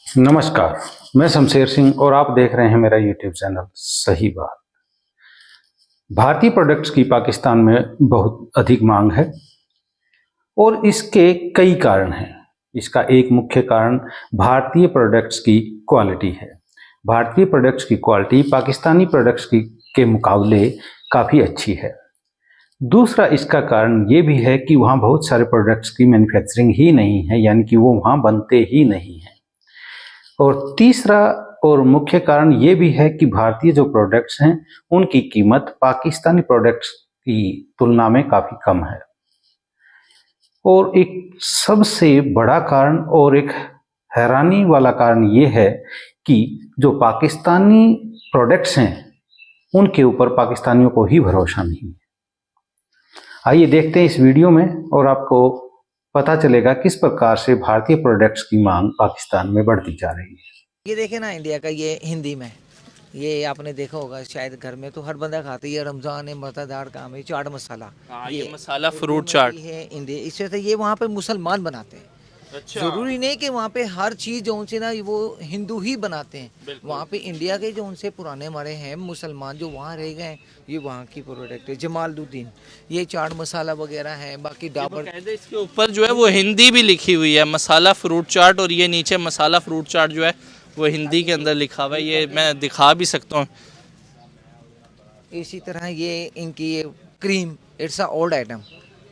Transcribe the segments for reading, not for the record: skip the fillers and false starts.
नमस्कार, मैं शमशेर सिंह और आप देख रहे हैं मेरा यूट्यूब चैनल सही बात। भारतीय प्रोडक्ट्स की पाकिस्तान में बहुत अधिक मांग है और इसके कई कारण हैं। इसका एक मुख्य कारण भारतीय प्रोडक्ट्स की क्वालिटी है। भारतीय प्रोडक्ट्स की क्वालिटी पाकिस्तानी प्रोडक्ट्स की के मुकाबले काफ़ी अच्छी है। दूसरा इसका कारण ये भी है कि वहाँ बहुत सारे प्रोडक्ट्स की मैन्युफैक्चरिंग ही नहीं है, यानी कि वो वहाँ बनते ही नहीं हैं। और तीसरा और मुख्य कारण ये भी है कि भारतीय जो प्रोडक्ट्स हैं उनकी कीमत पाकिस्तानी प्रोडक्ट्स की तुलना में काफ़ी कम है। और एक सबसे बड़ा कारण और एक हैरानी वाला कारण ये है कि जो पाकिस्तानी प्रोडक्ट्स हैं उनके ऊपर पाकिस्तानियों को ही भरोसा नहीं है। आइए देखते हैं इस वीडियो में और आपको पता चलेगा किस प्रकार से भारतीय प्रोडक्ट्स की मांग पाकिस्तान में बढ़ती जा रही है। ये देखे ना, इंडिया का ये हिंदी में, ये आपने देखा होगा शायद, घर में तो हर बंदा खाता है। ये रमजान है, मज़ेदार काम है, चाट मसाला। ये मसाला फ्रूट चाट है इंडिया, इससे तो ये वहाँ पे मुसलमान बनाते हैं। अच्छा। जरूरी नहीं कि वहाँ पे हर चीज़ जो उनसे ना वो हिंदू ही बनाते हैं। वहाँ पे इंडिया के जो उनसे पुराने हमारे हैं मुसलमान जो वहाँ रह गए हैं, ये वहाँ की प्रोडक्ट है। जमालुद्दीन, ये चाट मसाला वगैरह है, बाकी डाबर। इसके ऊपर जो है वो हिंदी भी लिखी हुई है, मसाला फ्रूट चाट, और ये नीचे मसाला फ्रूट चाट जो है वो हिंदी के अंदर लिखा हुआ है। ये मैं दिखा भी सकता हूँ। इसी तरह ये इनकी ये cream, it's a old item.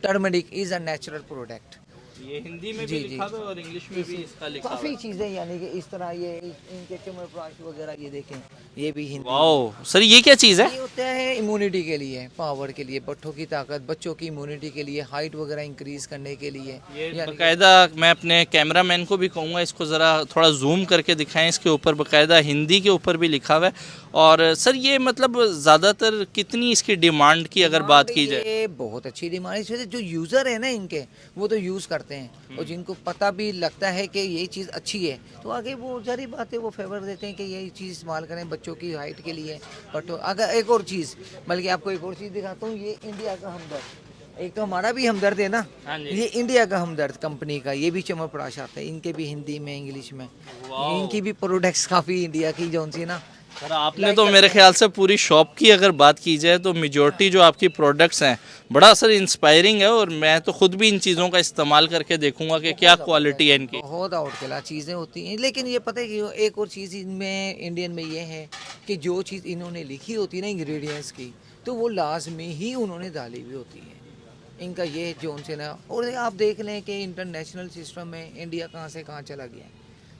Turmeric is a natural product. ये हिंदी में जी भी जी, लिखा हुआ है और इंग्लिश में भी इसका लिखा हुआ काफ़ी है। चीज़ें, यानी कि इस तरह ये इनके च्यवनप्राश वगैरह ये देखें, ये भी हिंदी। वाओ सर, ये क्या चीज़ है? ये होता है इम्यूनिटी के लिए, पावर के लिए, पट्ठों की ताकत, बच्चों की इम्यूनिटी के लिए, हाइट वगैरह इंक्रीज करने के लिए। ये यानी बकायदा मैं अपने कैमरामैन को भी कहूँगा इसको ज़रा थोड़ा जूम करके दिखाएं। इसके ऊपर बकायदा हिंदी के ऊपर भी लिखा हुआ है। और सर ये मतलब ज़्यादातर कितनी इसकी डिमांड की अगर बात की जाए? ये बहुत अच्छी डिमांड है। इसमें जो यूज़र है ना इनके, वो तो यूज़ करते हैं, और जिनको पता भी लगता है कि ये चीज़ अच्छी है तो आगे वो जारी बात है, वो फेवर देते हैं कि ये चीज़ इस्तेमाल करें बच्चों की हाइट के लिए। बट अगर एक और चीज़, बल्कि आपको एक और चीज़ दिखाता हूँ, ये इंडिया का हमदर्द। एक तो हमारा भी हमदर्द है ना, हाँ जी। ये इंडिया का हमदर्द कंपनी का, ये भी च्यवनप्राश आता है। इनके भी हिंदी में, इंग्लिश में, इनकी भी प्रोडक्ट्स काफ़ी इंडिया की जो सी ना। सर आपने तो मेरे ख्याल से पूरी शॉप की अगर बात की जाए तो मेजॉरिटी जो आपकी प्रोडक्ट्स हैं बड़ा सर इंस्पायरिंग है, और मैं तो खुद भी इन चीज़ों का इस्तेमाल करके देखूंगा कि क्या क्वालिटी है इनकी। बहुत आउट क्लास चीज़ें होती हैं। लेकिन ये पता है कि एक और चीज़ इनमें, इंडियन में ये है कि जो चीज़ इन्होंने लिखी होती है ना इंग्रेडिएंट्स की, तो वो लाजमी ही उन्होंने डाली हुई होती है। इनका ये जो उनसे ना, और आप देख लें कि इंटरनेशनल सिस्टम में इंडिया कहाँ से कहाँ चला गया,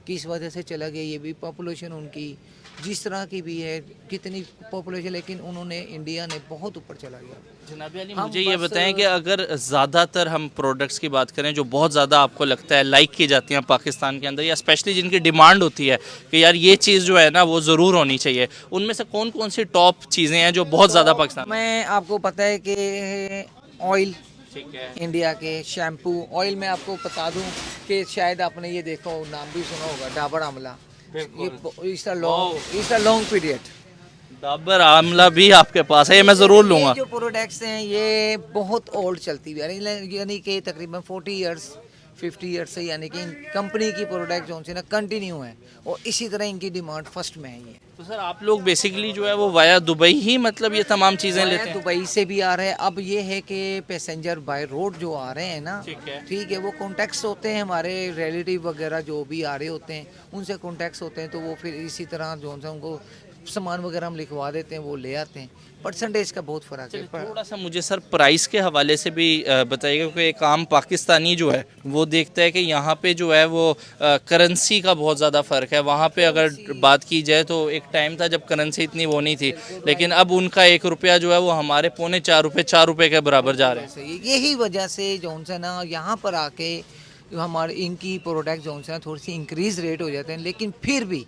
किस वजह से चला गया। ये भी पॉपुलेशन उनकी जिस तरह की भी है, कितनी पॉपुलेशन, लेकिन उन्होंने, इंडिया ने बहुत ऊपर चला गया। जनाब अली, हम मुझे ये बस बताएं कि अगर ज़्यादातर हम प्रोडक्ट्स की बात करें जो बहुत ज़्यादा आपको लगता है लाइक की जाती हैं पाकिस्तान के अंदर, या स्पेशली जिनकी डिमांड होती है कि यार ये चीज़ जो है ना वो ज़रूर होनी चाहिए, उनमें से कौन कौन सी टॉप चीज़ें हैं जो बहुत ज़्यादा पाकिस्तान में? मैं आपको पता है कि ऑयल, ठीक है। इंडिया के शैम्पू ऑयल में आपको बता दूं कि शायद आपने ये देखा हो, नाम भी सुना होगा, डाबर आंवला। ये इस लॉन्ग पीरियड। डाबर आमला भी आपके पास है? ये मैं ज़रूर लूँगा। ये जो प्रोडक्ट्स हैं ये बहुत ओल्ड चलती हुई, यानी कि तकरीबन 40 ईयर्स, 50 ईयर्स से, यानी कि कंपनी की प्रोडक्ट जो ना कंटिन्यू है, और इसी तरह इनकी डिमांड फर्स्ट में है ये। तो सर आप लोग बेसिकली जो है वो वाया दुबई ही मतलब ये तमाम चीज़ें लेते हैं? दुबई से भी आ रहे हैं। अब ये है कि पैसेंजर बाय रोड जो आ रहे हैं ना, ठीक है, वो कॉन्टैक्ट्स होते हैं हमारे रिलेटिव वगैरह जो भी आ रहे होते हैं, उनसे कॉन्टैक्ट्स होते हैं, तो वो फिर इसी तरह जो सा उनको सामान वगैरह हम लिखवा देते हैं, वो ले आते हैं। परसेंटेज का बहुत फ़र्क है। थोड़ा सा मुझे सर प्राइस के हवाले से भी बताइएगा, क्योंकि एक आम पाकिस्तानी जो है वो देखता है कि यहाँ पे जो है वो करेंसी का बहुत ज़्यादा फ़र्क है। वहाँ पे अगर बात की जाए तो एक टाइम था जब करेंसी इतनी वो नहीं थी, लेकिन अब उनका 1 रुपया जो है वो हमारे पौने 4 रुपये के बराबर जा रहे हैं। यही वजह से जो सा ना यहाँ पर आके हमारे इनकी प्रोडक्ट जो सा थोड़ी सी इंक्रीज़ रेट हो जाते हैं। लेकिन फिर भी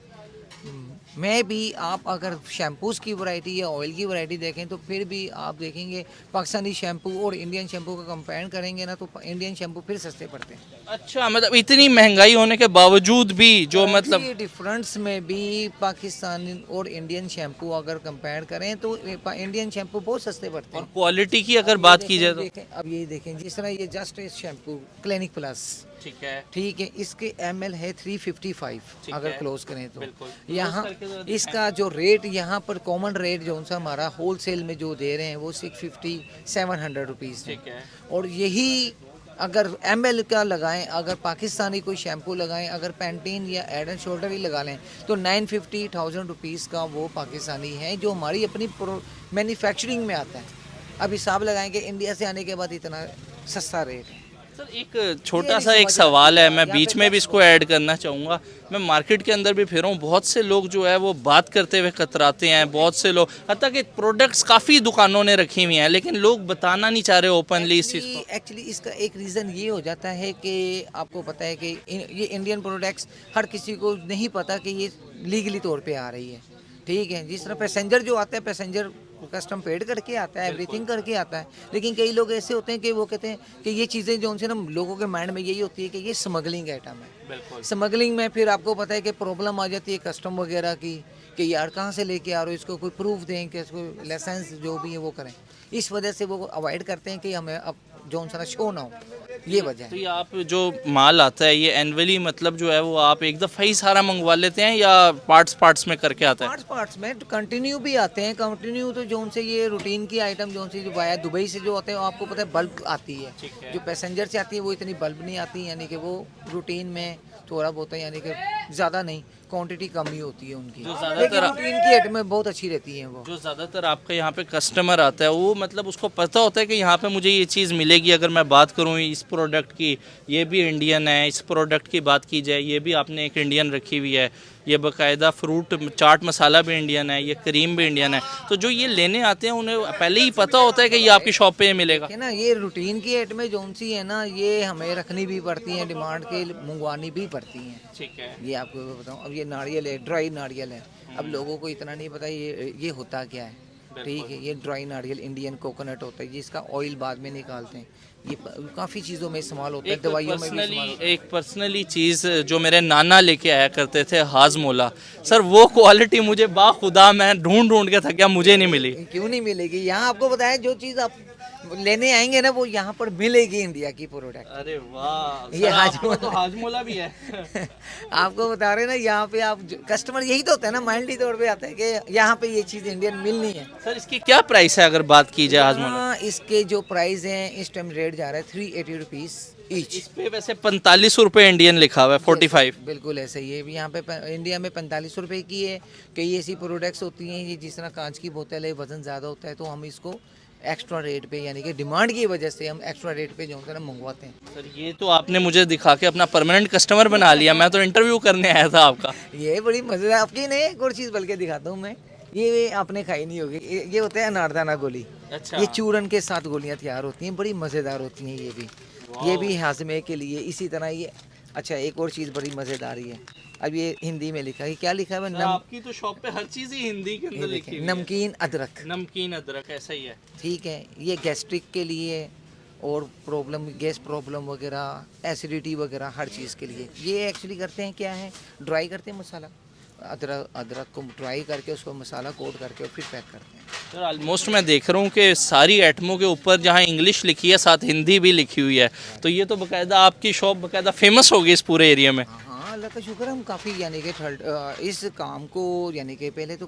मैं भी, आप अगर शैम्पूज़ की वैरायटी या ऑयल की वैरायटी देखें तो फिर भी आप देखेंगे पाकिस्तानी शैम्पू और इंडियन शैम्पू का कंपेयर करेंगे ना, तो इंडियन शैम्पू फिर सस्ते पड़ते हैं। अच्छा, मतलब इतनी महंगाई होने के बावजूद भी जो मतलब डिफरेंस में भी पाकिस्तानी और इंडियन शैम्पू अगर कंपेयर करें तो इंडियन शैम्पू बहुत सस्ते पड़ते और हैं। क्वालिटी की अगर बात की जाए तो अब ये देखें, जिस तरह ये जस्ट शैम्पू क्लिनिक प्लस, ठीक है। ठीक है, इसके ml है 355 ठीक अगर है। क्लोज करें तो। बिल्कुल। यहाँ क्लोज करके तो इसका जो रेट यहाँ पर कॉमन रेट जो सा हमारा होल सेल में जो दे रहे हैं वो 650 700 रुपीज़ है। ठीक है। और यही अगर ml का लगाएं, अगर पाकिस्तानी कोई शैम्पू लगाएं, अगर पैंटीन या हेड एंड शोल्डर ही लगा लें तो 950,000 रुपीज़ का वो पाकिस्तानी है जो हमारी अपनी मैन्युफैक्चरिंग में आता है। अब हिसाब लगाएंगे इंडिया से आने के बाद इतना सस्ता रेट है। सर एक छोटा ये सा नहीं एक समझ सवाल है, आता। मैं यहाँ बीच पे में भी बस इसको ऐड करना चाहूँगा। मैं मार्केट के अंदर भी फिरा हूँ, बहुत से लोग जो है वो बात करते हुए कतराते हैं, बहुत से लोग हत्ता कि प्रोडक्ट्स काफ़ी दुकानों ने रखी हुई हैं लेकिन लोग बताना नहीं चाह रहे ओपनली इस चीज़ को। एक्चुअली इसका एक रीज़न ये हो जाता है कि आपको पता है कि ये इंडियन प्रोडक्ट्स हर किसी को नहीं पता कि ये लीगली तौर पे आ रही है। ठीक है, जिस तरह पैसेंजर जो आता है, पैसेंजर कस्टम पेड करके आता है, एवरीथिंग करके आता है। लेकिन कई लोग ऐसे होते हैं कि वो कहते हैं कि ये चीज़ें जो उनसे ना लोगों के माइंड में यही होती है कि ये स्मगलिंग आइटम है। बिल्कुल। स्मगलिंग में फिर आपको पता है कि प्रॉब्लम आ जाती है कस्टम वगैरह की कि यार कहाँ से लेके आ रहे हो, इसको कोई प्रूफ दें कि इसको लाइसेंस जो भी है वो करें। इस वजह से वो अवॉइड करते हैं कि हमें अब जो उनसे शो ना हो, ये वजह तो है। ये आप जो माल आता है ये एनुअली मतलब जो है वो आप एक दफ़ा ही सारा मंगवा लेते हैं या पार्ट्स पार्ट्स में करके आता है? पार्ट्स में कंटिन्यू भी आते हैं। कंटिन्यू तो जो उनसे ये रूटीन की आइटम जो उनसे जो वाया दुबई से जो होते हैं आपको पता है बल्ब आती है। ठीक है। जो पैसेंजर से आती है वो इतनी बल्ब नहीं आती, यानी कि वो रूटीन में थोड़ा बहुत है, यानी कि ज़्यादा नहीं, क्वांटिटी कम ही होती है उनकी। जो ज़्यादातर- लेकिन रूटीन की आइटमें बहुत अच्छी रहती हैं वो। जो ज़्यादातर आपके यहाँ पे कस्टमर आता है वो मतलब उसको पता होता है कि यहाँ पे मुझे ये चीज़ मिलेगी। अगर मैं बात करूँ इस प्रोडक्ट की, ये भी इंडियन है, इस प्रोडक्ट की बात की जाए ये भी आपने एक इंडियन रखी हुई है, ये बाकायदा फ्रूट चाट मसाला भी इंडियन है, ये क्रीम भी इंडियन है। तो जो ये लेने आते हैं उन्हें पहले ही पता होता है कि ये आपकी शॉप पे ये मिलेगा। है ना, ये रूटीन की आइटमें जो सी है ना, ये हमें रखनी भी पड़ती हैं, डिमांड के मंगवानी भी पड़ती हैं। ठीक है। ये आपको बताऊं, अब ये नारियल है, ड्राई नारियल है। अब लोगों को इतना नहीं पता ये होता क्या है। ठीक है, ये ड्राई नारियल इंडियन कोकोनट होता है जिसका ऑयल बाद में निकालते हैं। ये काफ़ी चीज़ों में इस्तेमाल होता है, दवाइयों में भी इस्तेमाल होता है। एक पर्सनली चीज़ जो मेरे नाना लेके आया करते थे हाजमोला, सर वो क्वालिटी मुझे बाखुदा मैं ढूंढ ढूंढ के थक गया, मुझे नहीं मिली। क्यों नहीं मिलेगी? यहाँ आपको बताया जो चीज़ आप लेने आएंगे ना वो यहाँ पर मिलेगी, इंडिया की प्रोडक्ट। अरे वाह, ये सर आपको हाजमोला तो हाजमोला भी है। आपको बता रहे हैं ना, यहाँ पे आप कस्टमर यही तो होता है ना, माइंडली तौर पे आता है कि यहाँ पे ये चीज़ इंडियन मिलनी है। सर इसकी क्या प्राइस है अगर बात की जाए हाजमोला? हाँ, इसके जो प्राइस हैं इस टाइम रेट जा रहा है 380 रुपीज़ ईच। इस पे वैसे 45 रुपए इंडियन लिखा हुआ है, 45। बिल्कुल ऐसा ही है। भी यहाँ पे इंडिया में 45 रुपए की है। कई ऐसी प्रोडक्ट्स होती हैं ये जिस तरह कांच की बोतल है, वजन ज़्यादा होता है तो हम इसको एक्स्ट्रा रेट पे, यानी कि डिमांड की वजह से हम एक्स्ट्रा रेट पे जो है ना मंगवाते हैं। सर ये तो आपने मुझे दिखा के अपना परमानेंट कस्टमर बना लिया, मैं तो इंटरव्यू करने आया था आपका। ये बड़ी मज़ेदार, आपकी नहीं एक और चीज़ बल्कि दिखाता हूँ मैं। ये आपने खाई नहीं होगी, ये होता है अनारदाना गोली। अच्छा। ये चूरन के साथ गोलियाँ तैयार होती हैं, बड़ी मज़ेदार होती हैं ये भी हाजमे के लिए। इसी तरह ये अच्छा एक और चीज़ बड़ी मज़ेदार है। अब ये हिंदी में लिखा है, क्या लिखा है? सर, आपकी तो शॉप पे हर चीज़ ही हिंदी के अंदर लिखी हुई है। नमकीन अदरक। नमकीन अदरक, ऐसा ही है। ठीक है, ये गैस्ट्रिक के लिए और प्रॉब्लम, गैस प्रॉब्लम वगैरह, एसिडिटी वगैरह हर चीज़ के लिए ये एक्चुअली करते हैं। क्या है, ड्राई करते हैं मसाला, अदरक को ड्राई करके उसको मसाला कोट करके और फिर पैक करते हैं। सर ऑलमोस्ट मैं देख रहा हूँ कि सारी आइटमों के ऊपर जहाँ इंग्लिश लिखी है साथ हिंदी भी लिखी हुई है, तो ये तो बाकायदा आपकी शॉप बाकायदा फेमस होगी इस पूरे एरिया में। हाँ, अल्लाह का शुक्र, हम काफ़ी यानी कि इस काम को, यानी कि पहले तो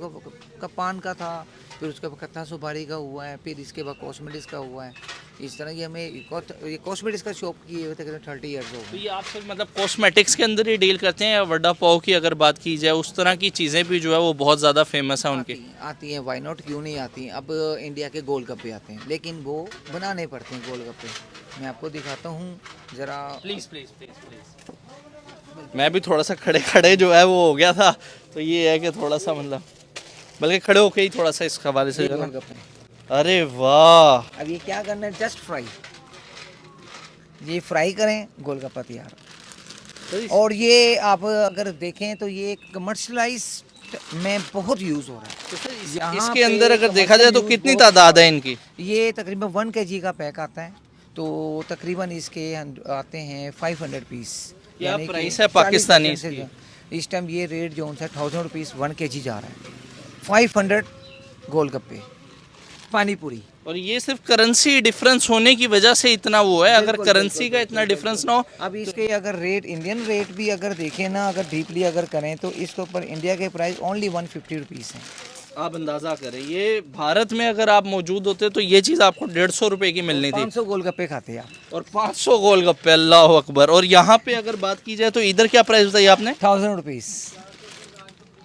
पान का था, फिर उसके बाद कत्था सुपारी का हुआ है, फिर इसके बाद कॉस्मेटिक्स का हुआ है। इस तरह ये हमें ये कॉस्मेटिक्स का शॉप किए हुए तकरीबन 30 ईयर्स हो तो गए। ये आप सर मतलब कॉस्मेटिक्स के अंदर ही डील करते हैं या वड़ा पाव की अगर बात की जाए उस तरह की चीज़ें भी जो है वो बहुत ज़्यादा फेमस है उनकी? आती हैं, वाई नॉट, क्यों नहीं आती हैं। अब इंडिया के गोलगप्पे आते हैं लेकिन वो बनाने पड़ते हैं गोलगप्पे। मैं आपको दिखाता हूँ ज़रा। Please please please please. मैं भी थोड़ा सा खड़े खड़े जो है वो हो गया था, तो ये है कि थोड़ा सा मतलब बल्कि खड़े होके ही थोड़ा सा इस हवाले से जो है ना। गोलगप्पे अरे वाह, अब ये क्या करना है, जस्ट फ्राई, ये फ्राई करें, गोलगप्पा तैयार। और ये आप अगर देखें तो ये कमर्शलाइज में बहुत यूज़ हो रहा है। तो सर यहाँ इसके पे अंदर अगर देखा जाए तो commercial कितनी use तादाद है इनकी? ये तकरीबन 1 kg का पैक आता है, तो तकरीबन इसके आते हैं 500 पीस। क्या यानी कि प्राइस है पाकिस्तानी 40% से इसकी? इस टाइम ये रेट जो है 1000 रुपीज़ 1 kg जा रहा है। 500 गोलगप्पे, पानी पूरी। और ये सिर्फ करेंसी डिफरेंस होने की वजह से इतना वो है, अगर करेंसी का इतना डिफरेंस ना हो। अब इसके अगर रेट इंडियन रेट भी अगर देखें ना, अगर डीपली अगर करें तो इसके ऊपर इंडिया के प्राइस ओनली 150 रुपीज़ हैं। आप अंदाज़ा करें, ये भारत में अगर आप मौजूद होते तो ये चीज़ आपको 150 रुपए की मिलनी थी, 500 गोलगप्पे खाते हैं आप, और 500 गोलगप्पे, अल्लाह अकबर। और यहाँ पे अगर बात की जाए तो इधर क्या प्राइस बताइए आपने? 1000 रुपीज़।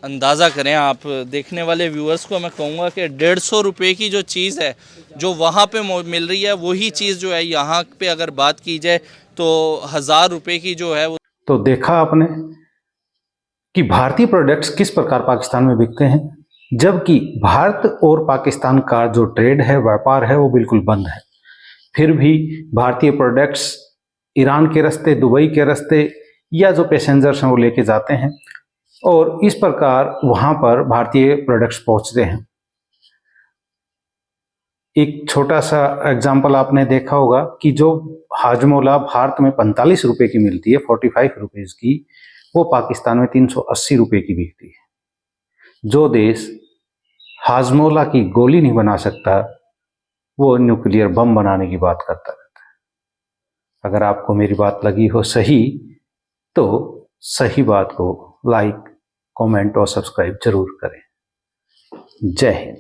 अंदाज़ा करें आप, देखने वाले व्यूअर्स को मैं कहूँगा कि 150 रुपये की जो चीज़ है जो वहाँ पे मिल रही है, वही चीज़ जो है यहाँ पे अगर बात की जाए तो 1000 रुपये की जो है वो। तो देखा आपने कि भारतीय प्रोडक्ट्स किस प्रकार पाकिस्तान में बिकते हैं, जबकि भारत और पाकिस्तान का जो ट्रेड है, व्यापार है, वो बिल्कुल बंद है। फिर भी भारतीय प्रोडक्ट्स ईरान के रास्ते, दुबई के रास्ते या जो पैसेंजर्स हैं वो लेके जाते हैं और इस प्रकार वहां पर भारतीय प्रोडक्ट्स पहुंचते हैं। एक छोटा सा एग्जांपल आपने देखा होगा कि जो हाजमोला भारत में 45 रुपए की मिलती है, 45 रुपीज की, वो पाकिस्तान में 380 रुपए की बिकती है। जो देश हाजमोला की गोली नहीं बना सकता, वो न्यूक्लियर बम बनाने की बात करता रहता है। अगर आपको मेरी बात लगी हो सही, तो सही बात को लाइक, कमेंट और सब्सक्राइब जरूर करें। जय हिंद।